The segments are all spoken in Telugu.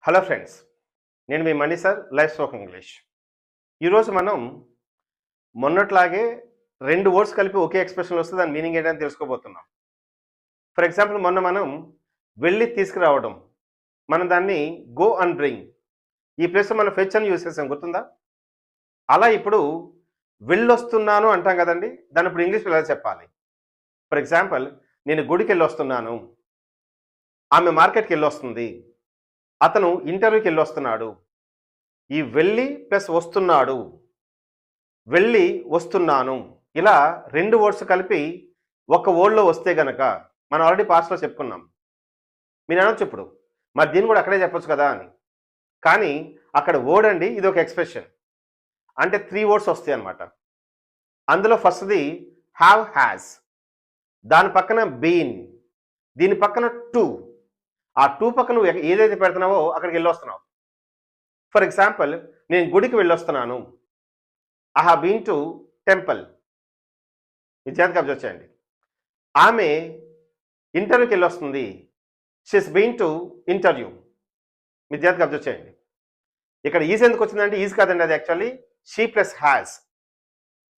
హలో ఫ్రెండ్స్, నేను మీ Mani sir life spoken English. ఈరోజు మనం మొన్నట్లాగే రెండు వర్డ్స్ కలిపి ఒకే ఎక్స్ప్రెషన్లో వస్తే దాని మీనింగ్ ఏంటని తెలుసుకోబోతున్నాం. ఫర్ ఎగ్జాంపుల్, మొన్న మనం వెళ్ళి తీసుకురావడం, మనం దాన్ని గో అండ్ బ్రింగ్, ఈ ప్లేస్లో మనం ఫెచ్ అని యూజ్ చేసాం, గుర్తుందా? అలా ఇప్పుడు వెళ్ళొస్తున్నాను అంటాం కదండి, దాన్ని ఇప్పుడు ఇంగ్లీష్లో ఎలా చెప్పాలి? ఫర్ ఎగ్జాంపుల్, నేను గుడికి వెళ్ళొస్తున్నాను, ఆమె మార్కెట్కి వెళ్ళొస్తుంది, అతను ఇంటర్వ్యూకి వెళ్ళొస్తున్నాడు. ఈ వెళ్ళి ప్లస్ వస్తున్నాడు, వెళ్ళి వస్తున్నాను, ఇలా రెండు వర్డ్స్ కలిపి ఒక వర్డ్లో వస్తే గనక మనం ఆల్రెడీ పాస్ట్లో చెప్పుకున్నాం. మీరు అనొచ్చు ఇప్పుడు, మరి దీన్ని కూడా అక్కడే చెప్పొచ్చు కదా అని. కానీ అక్కడ వర్డ్ అండి, ఇది ఒక ఎక్స్ప్రెషన్. అంటే 3 వర్డ్స్ వస్తాయి అన్నమాట. అందులో ఫస్ట్ది హ్యావ్ హ్యాస్, దాని పక్కన బీన్, దీని పక్కన టు. ఆ టూ పక్కన నువ్వు ఏదైతే పెడుతున్నావో అక్కడికి వెళ్ళొస్తున్నావు. ఫర్ ఎగ్జాంపుల్, నేను గుడికి వెళ్ళొస్తున్నాను, I have been to temple. విద్యార్థికి అబ్జర్వ్ చేయండి. ఆమె ఇంటర్వ్యూకి వెళ్ళొస్తుంది, షీస్ బీన్ టు ఇంటర్వ్యూ. విద్యార్థికి అబ్జర్వ్ చేయండి. ఇక్కడ ఈజ్ ఎందుకు వచ్చిందంటే ఈజ్ కాదండి, అది యాక్చువల్లీ షీ ప్లస్ హ్యాస్.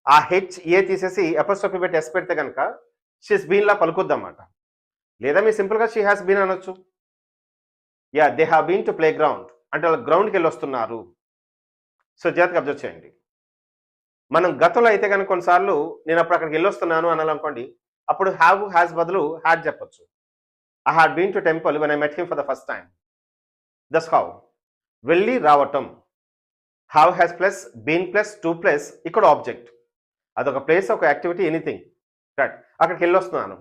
ఆ హెచ్ ఏ తీసేసి అపోస్ట్రోఫీ పెట్టి ఎస్ పెడితే కనుక షీస్ బీన్లా పలుకుద్ది అన్నమాట. లేదా మీరు సింపుల్గా షీ హ్యాస్ బీన్ అనొచ్చు. Yeah, they have been to playground అంటే వాళ్ళు గ్రౌండ్కి వెళ్ళి వస్తున్నారు. సో జాగ్రత్తగా అబ్జర్వ్ చేయండి. మనం గతంలో అయితే కనుక కొన్నిసార్లు నేను అప్పుడు అక్కడికి వెళ్ళొస్తున్నాను అనాలనుకోండి, అప్పుడు హ్యావ్ హ్యాస్ బదులు హ్యాడ్ చెప్పొచ్చు. I had been to temple when I met him for the first time. That's how. వెళ్ళి రావటం, have has plus been plus to plus ఇక్కడ ఆబ్జెక్ట్. అదొక ప్లేస్, ఒక యాక్టివిటీ, ఎనీథింగ్. రైట్, అక్కడికి వెళ్ళొస్తున్నాను,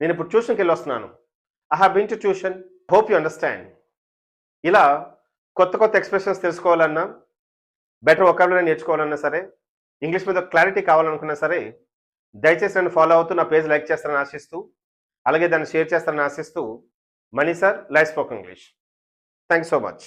నేను ఇప్పుడు ట్యూషన్కి వెళ్ళొస్తున్నాను, I have been to tuition. Hope you understand. ఇలా కొత్త కొత్త ఎక్స్ప్రెషన్స్ తెలుసుకోవాలన్నా, బెటర్ వొకాబులరీ నేర్చుకోవాలన్నా సరే, ఇంగ్లీష్ మీద క్లారిటీ కావాలనుకున్నా సరే, దయచేసి నన్ను ఫాలో అవుతూ నా పేజ్ లైక్ చేస్తారని ఆశిస్తూ, అలాగే దాన్ని షేర్ చేస్తారని ఆశిస్తూ, money sir life spoken English. Thank you so much.